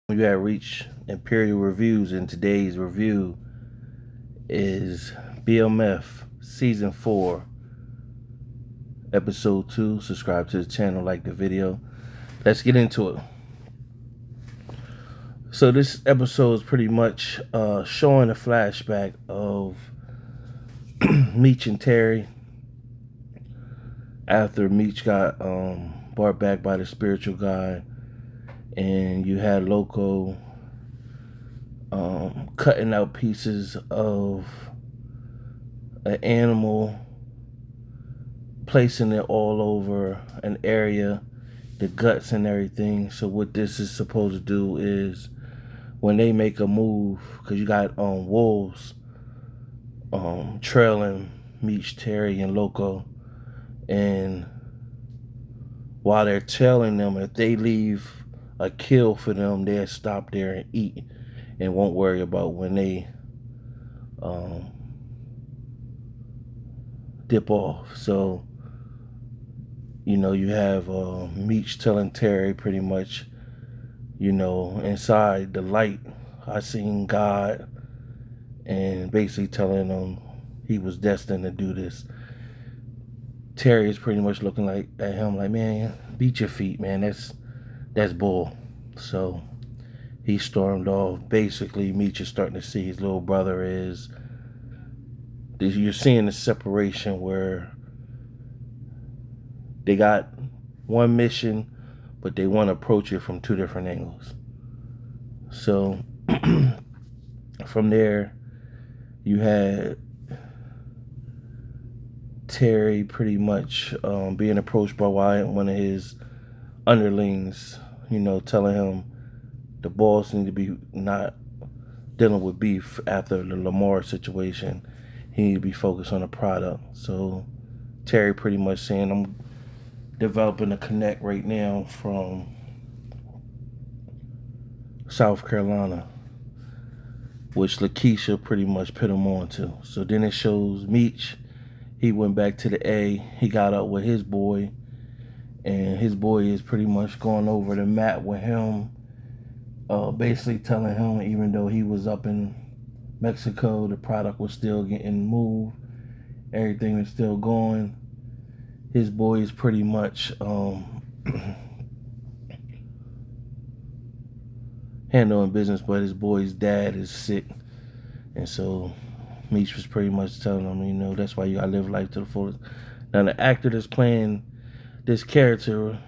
You have reached Imperial Reviews, and today's review is BMF Season 4, Episode 2. Subscribe to the channel, like the video. Let's get into it. So this episode is pretty much showing a flashback of Meech and Terry after Meech got brought back by the spiritual guy, and you had Loco cutting out pieces of an animal, placing it all over an area, the guts and everything. So what this is supposed to do is when they make a move, because you got wolves trailing Meech, Terry, and Loco, and while they're trailing them, if they leave a kill for them, they'll stop there and eat and won't worry about when they dip off. So you have Meech telling Terry pretty much, inside the light, I seen God, and basically telling him he was destined to do this. Terry is pretty much looking at him like, man, beat your feet, man. That's bull. So he stormed off. Basically, Meech is starting to see his little brother is. You're seeing the separation where they got one mission, but they want to approach it from two different angles. So from there, you had Terry pretty much being approached by Bryant, one of his underlings, telling him the boss need to be not dealing with beef after the Lamar situation. He need to be focused on the product. So Terry pretty much saying, I'm developing a connect right now from South Carolina, which Lakeisha pretty much put him on to. So then it shows Meech. He went back to the A. He got up with his boy, and his boy is pretty much going over the map with him, basically telling him even though he was up in Mexico, the product was still getting moved. Everything is still going. His boy is pretty much handling business, but his boy's dad is sick. And so Meech was pretty much telling him, that's why you gotta live life to the fullest. Now the actor that's playing this character,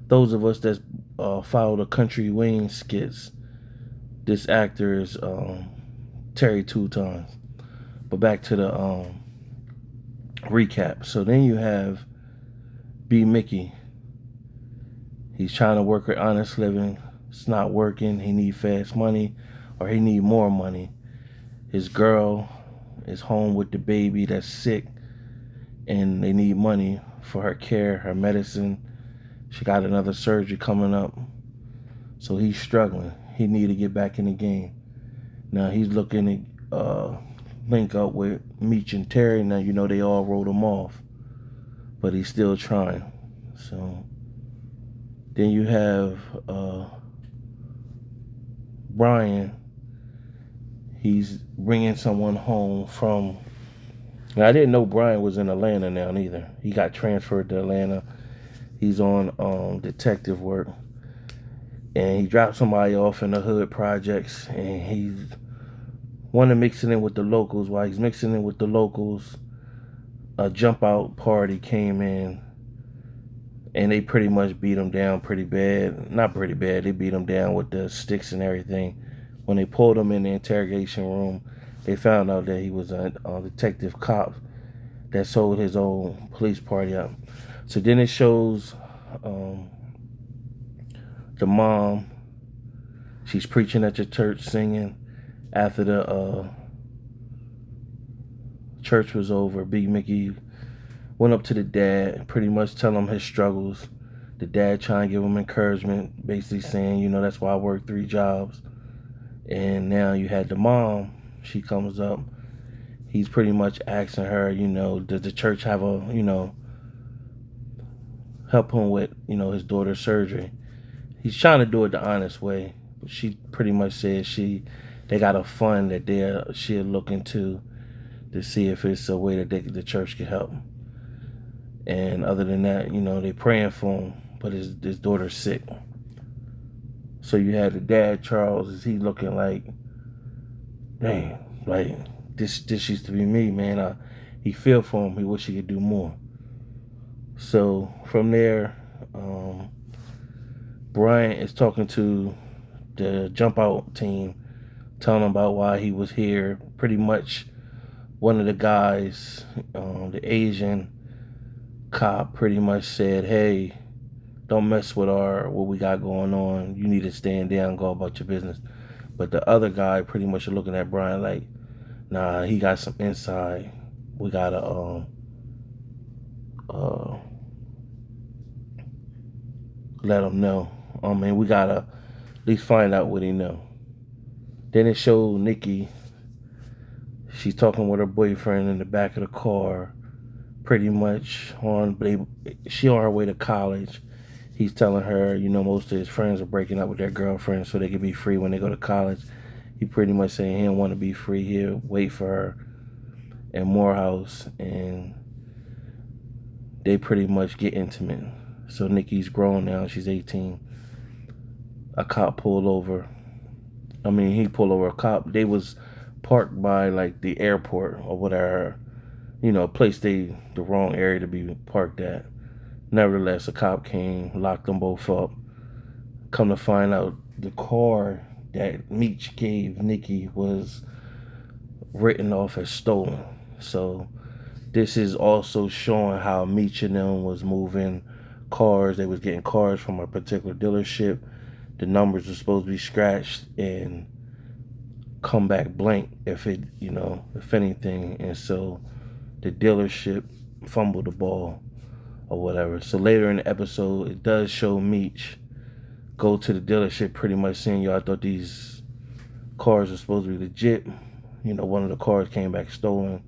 those of us that follow the Country Wayne skits, this actor is Terry 2 times. But back to the recap. So then you have B. Mickey. He's trying to work an honest living. It's not working. He need fast money, or he need more money. His girl is home with the baby that's sick, and they need money for her care, her medicine. She got another surgery coming up, so he's struggling. He need to get back in the game. Now he's looking to link up with Meech and Terry. Now they all wrote him off, but he's still trying. So then you have Bryant. He's bringing someone home from. Now, I didn't know Bryant was in Atlanta now either. He got transferred to Atlanta. He's on detective work, and he dropped somebody off in the hood projects, and he's wanting to mix it in with the locals. While he's mixing in with the locals, a jump out party came in, and they pretty much beat him down pretty bad. Not pretty bad. They beat him down with the sticks and everything. When they pulled him in the interrogation room, they found out that he was a detective cop that sold his own police party up. So then it shows the mom. She's preaching at the church, singing. After the church was over, Big Mickey went up to the dad, pretty much telling him his struggles. The dad trying to give him encouragement, basically saying, that's why I work 3 jobs. And now you had the mom. She comes up. He's pretty much asking her, does the church have help him with, his daughter's surgery. He's trying to do it the honest way, she pretty much said they got a fund that she'll look into to see if it's a way that the church can help. And other than that, they praying for him, but his daughter's sick. So you had the dad, Charles, is he looking like, dang, like this used to be me, man. He feel for him. He wish he could do more. So from there, Bryant is talking to the jump out team, telling them about why he was here. Pretty much one of the guys, the Asian cop, pretty much said, hey, don't mess with what we got going on. You need to stand down, go about your business. But the other guy pretty much looking at Brian like, nah, he got some inside. We gotta let him know. We gotta at least find out what he know. Then it showed Nikki. She's talking with her boyfriend in the back of the car, pretty much she on her way to college. He's telling her, most of his friends are breaking up with their girlfriends so they can be free when they go to college. He pretty much saying he don't want to be free. He'll wait for her in Morehouse, and they pretty much get intimate. So Nikki's grown now. She's 18. A cop pulled over. He pulled over a cop. They was parked by like the airport or whatever, a place the wrong area to be parked at. Nevertheless, a cop came, locked them both up. Come to find out, the car that Meech gave Nikki was written off as stolen. So this is also showing how Meech and them was moving cars. They was getting cars from a particular dealership. The numbers were supposed to be scratched and come back blank if anything. And so the dealership fumbled the ball or whatever. So later in the episode, it does show Meech go to the dealership pretty much saying, I thought these cars were supposed to be legit. One of the cars came back stolen.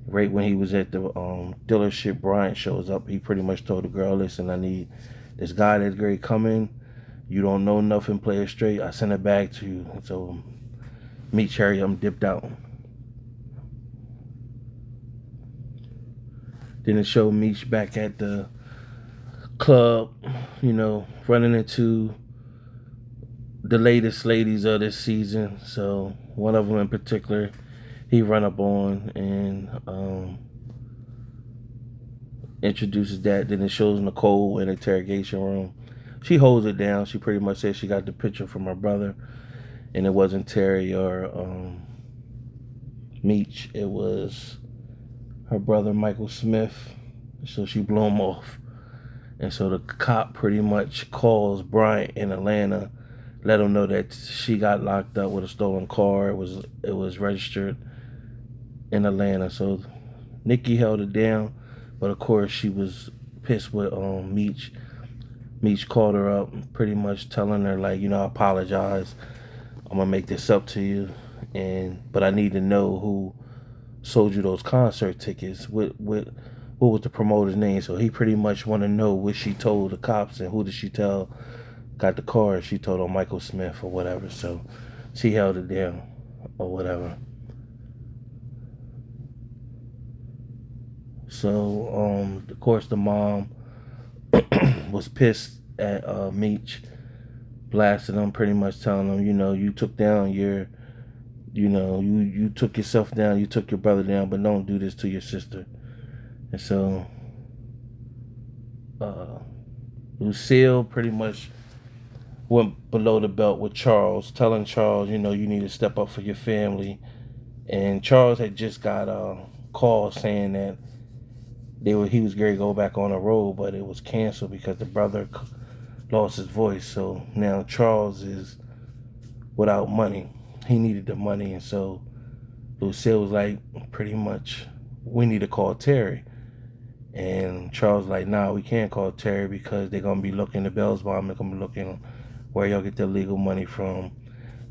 Right when he was at the dealership, Bryant shows up. He pretty much told the girl, listen, I need this guy that's great coming. You don't know nothing, play it straight. I send it back to you. And so Meech hurry up and dipped out. Then it showed Meech back at the club, running into the latest ladies of this season. So one of them in particular, he run up on and introduces that. Then it shows Nicole in the interrogation room. She holds it down. She pretty much says she got the picture from her brother, and it wasn't Terry or Meech. It was her brother, Michael Smith. So she blew him off. And so the cop pretty much calls Bryant in Atlanta, let him know that she got locked up with a stolen car. It was registered in Atlanta. So Nikki held it down, but of course she was pissed with Meech. Meech called her up, pretty much telling her like, I apologize. I'm gonna make this up to you, but I need to know who sold you those concert tickets. What was the promoter's name? So he pretty much want to know what she told the cops and who did she tell got the car. She told on Michael Smith or whatever. So she held it down or whatever. So of course the mom was pissed at Meech, blasted him, pretty much telling him, you took down your, you took yourself down, you took your brother down, but don't do this to your sister. And so Lucille pretty much went below the belt with Charles, telling Charles, you need to step up for your family. And Charles had just got a call saying that he was going to go back on the road, but it was canceled because the brother lost his voice. So now Charles is without money. He needed the money, and so Lucille was like, pretty much, we need to call Terry. And Charles was like, nah, we can't call Terry because they're going to be looking, the Bell's bomb, they're going to be looking where y'all get the legal money from.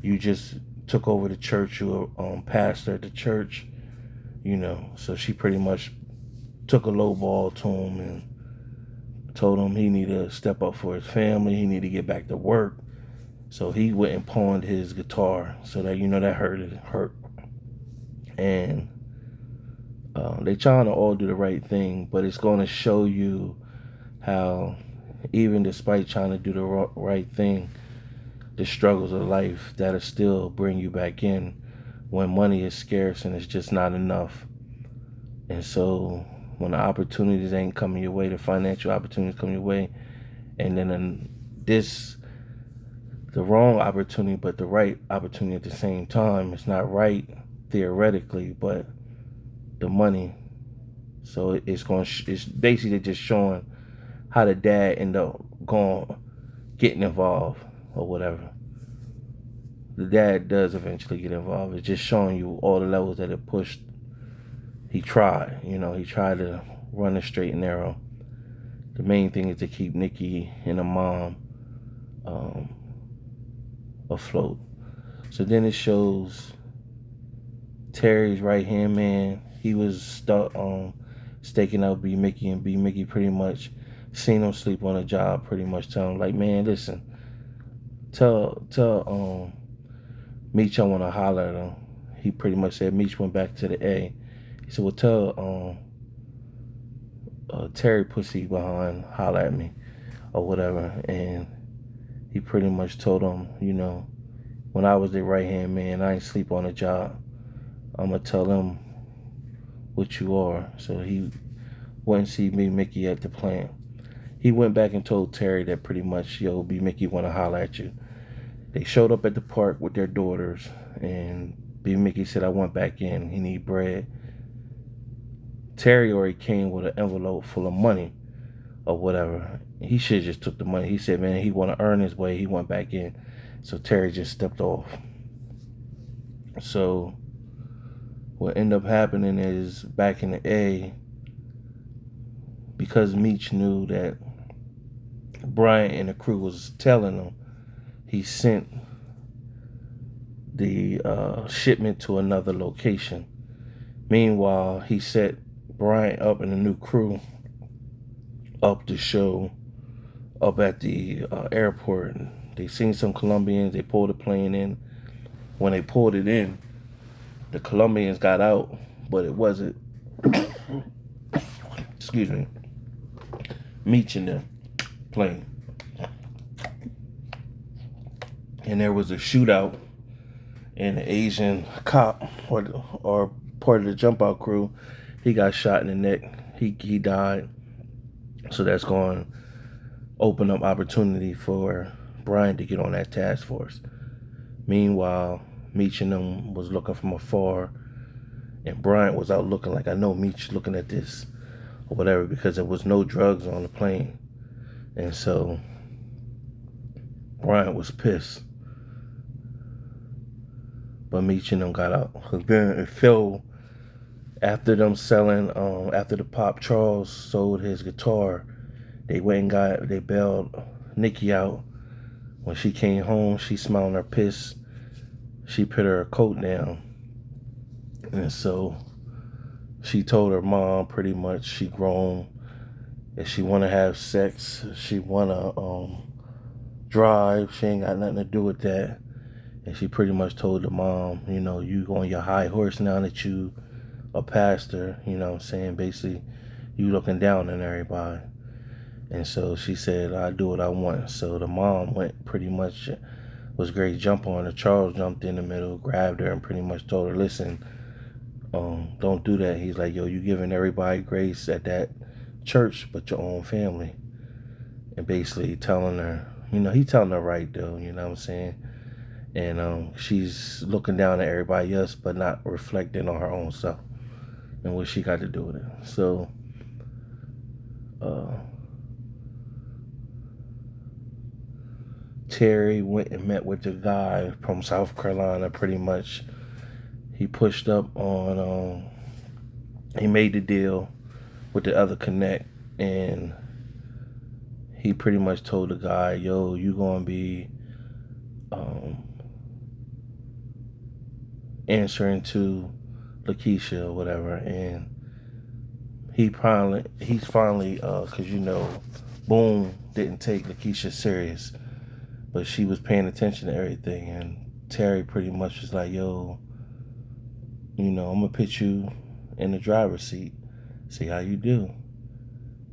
You just took over the church, you were pastor at the church, So she pretty much took a low ball to him and told him he needed to step up for his family. He needed to get back to work. So he went and pawned his guitar, so that that hurt. And they trying to all do the right thing, but it's going to show you how, even despite trying to do the right thing, the struggles of life that'll still bring you back in when money is scarce and it's just not enough. And so when the opportunities ain't coming your way, the financial opportunities come your way, and then the wrong opportunity but the right opportunity at the same time. It's not right theoretically, but the money. So it's basically just showing how the dad ended up getting involved or whatever. The dad does eventually get involved. It's just showing you all the levels that it pushed. He tried, he tried to run a straight and narrow. The main thing is to keep Nikki and her mom afloat. So then it shows Terry's right hand man. He was stuck staking out B Mickey, and B Mickey pretty much seen him sleep on a job, pretty much telling him like, man, listen, tell Meech I want to holler at him. He pretty much said Meech went back to the A. He said, well, tell Terry pussy behind holler at me or whatever. And he pretty much told him, when I was their right hand man, I ain't sleep on a job. I'm gonna tell him what you are. So he went and see B Mickey at the plant. He went back and told Terry that pretty much, yo, B Mickey wanna holler at you. They showed up at the park with their daughters, and B Mickey said, I went back in. He need bread. Terry already came with an envelope full of money or whatever. He should have just took the money. He said, man, he want to earn his way. He went back in. So Terry just stepped off. So what ended up happening is, back in the A, because Meech knew that Bryant and the crew was telling him, he sent the shipment to another location. Meanwhile, he set Bryant up and a new crew up to show up at the airport. They seen some Colombians. They pulled the plane in. When they pulled it in, the Colombians got out, but it wasn't excuse me, Meech in the plane. And there was a shootout, and the Asian cop or part of the jump out crew, he got shot in the neck. He died. So that's going to open up opportunity for Bryant to get on that task force. Meanwhile, Meech and them was looking from afar, and Bryant was out looking like, I know Meech looking at this or whatever, because there was no drugs on the plane. And so Bryant was pissed. But Meech and them got out. So then it fell after them selling, after the Pop Charles sold his guitar, they went and they bailed Nikki out. When she came home, she smelled her piss. She put her coat down. And so she told her mom pretty much she grown. If she want to have sex, she want to drive, she ain't got nothing to do with that. And she pretty much told the mom, you on your high horse now that you a pastor, saying basically you looking down on everybody. And so she said, I do what I want. So the mom went pretty much, was great jump on her. Charles jumped in the middle, grabbed her, and pretty much told her, listen, don't do that. He's like, yo, you giving everybody grace at that church but your own family. And basically telling her, he telling her right though, you know what I'm saying? And she's looking down at everybody else but not reflecting on her own self and what she got to do with it. So Terry went and met with the guy from South Carolina pretty much. He pushed up on, he made the deal with the other connect, and he pretty much told the guy, yo, you gonna be answering to Lakeisha or whatever. And he's finally, because Boom didn't take Lakeisha serious. but she was paying attention to everything. And Terry pretty much was like, yo, I'm going to put you in the driver's seat, see how you do.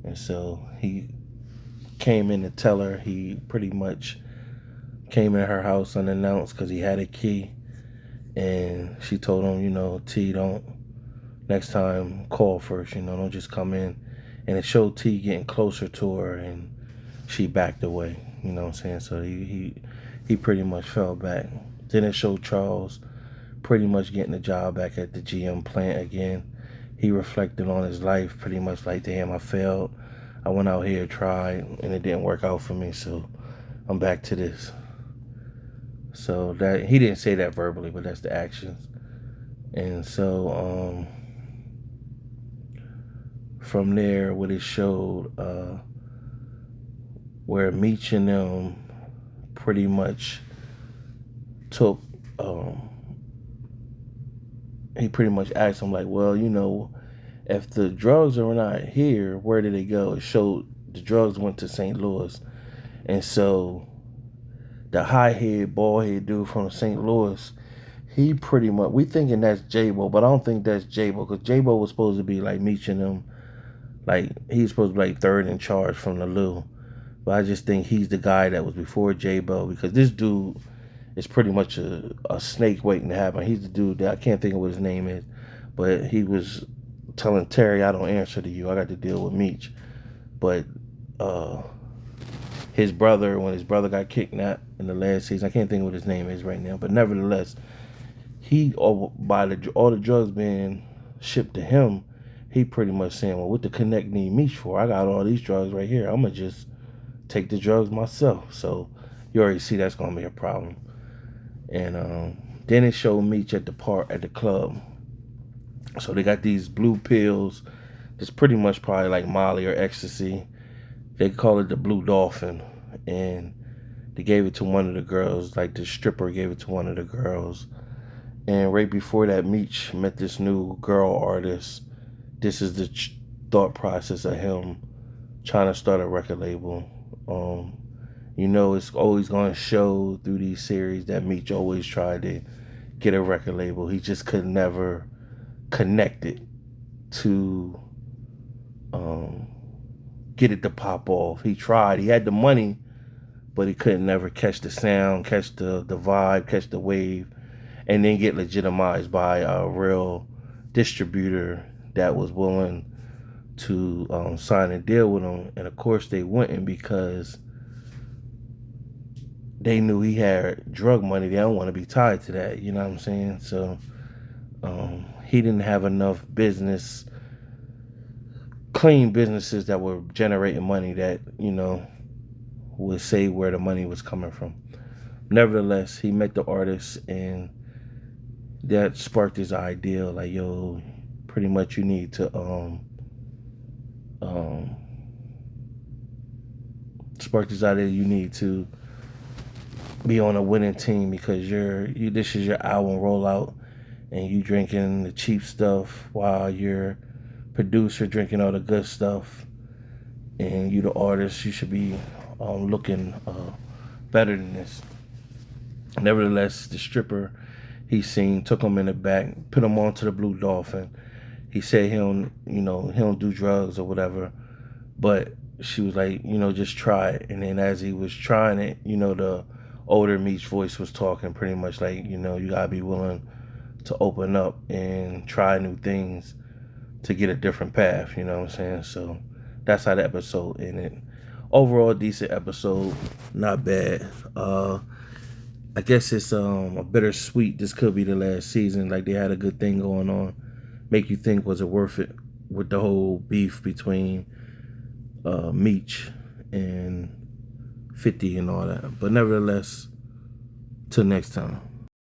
And so he came in to tell her. He pretty much came in her house unannounced because he had a key. And she told him, T, don't, next time, call first, don't just come in. And it showed T getting closer to her, and she backed away, you know what I'm saying? So he pretty much fell back. Then it showed Charles pretty much getting the job back at the GM plant again. He reflected on his life, pretty much like, damn, I failed. I went out here, tried, and it didn't work out for me, so I'm back to this. So that, he didn't say that verbally, but that's the actions. And so from there, what it showed, where Meech and them pretty much took, he pretty much asked him like, well, if the drugs are not here, where did they go? It showed the drugs went to St. Louis. And so the high-head, bald-head dude from St. Louis, he pretty much, we thinking that's J-Bo, but I don't think that's J-Bo, because J-Bo was supposed to be like Meech and them, like he's supposed to be like third in charge from the Lou. But I just think he's the guy that was before J-Bo, because this dude is pretty much a snake waiting to happen. He's the dude that I can't think of what his name is, but he was telling Terry, I don't answer to you. I got to deal with Meech. But his brother, when his brother got kidnapped in the last season, I can't think of what his name is right now, but nevertheless, by all the drugs being shipped to him, he pretty much saying, well, what the Connect need Meech for? I got all these drugs right here. I'm going to just take the drugs myself. So you already see that's going to be a problem. And then it showed Meech at the club. So they got these blue pills. It's pretty much probably like Molly or ecstasy. They call it the Blue Dolphin. And they gave it to one of the girls. Like the stripper gave it to one of the girls. And right before that, Meech met this new girl artist. This is the thought process of him trying to start a record label. It's always going to show through these series that Meech always tried to get a record label. He just could never connect it to get it to pop off. He tried. He had the money, but he couldn't never catch the sound, catch the vibe, catch the wave, and then get legitimized by a real distributor that was willing to sign a deal with him. And of course they wouldn't, because they knew he had drug money. They don't want to be tied to that, you know what I'm saying? So he didn't have enough clean businesses that were generating money that, would say where the money was coming from. Nevertheless, he met the artist, and that sparked his idea, like, yo, pretty much you need to sparked his idea you need to be on a winning team, because this is your album rollout, and you drinking the cheap stuff while your producer drinking all the good stuff, and you the artist, you should be looking better than this. Nevertheless, the stripper he seen took him in the back, put him onto the Blue Dolphin. He said he don't do drugs or whatever, but she was like, just try it. And then as he was trying it, the older Meech voice was talking pretty much like, you gotta be willing to open up and try new things to get a different path, you know what I'm saying? So that's how the episode ended. Overall, decent episode, not bad. I guess it's a bittersweet. This could be the last season. Like, they had a good thing going on. Make you think, was it worth it, with the whole beef between Meech and 50 and all that. But nevertheless, till next time.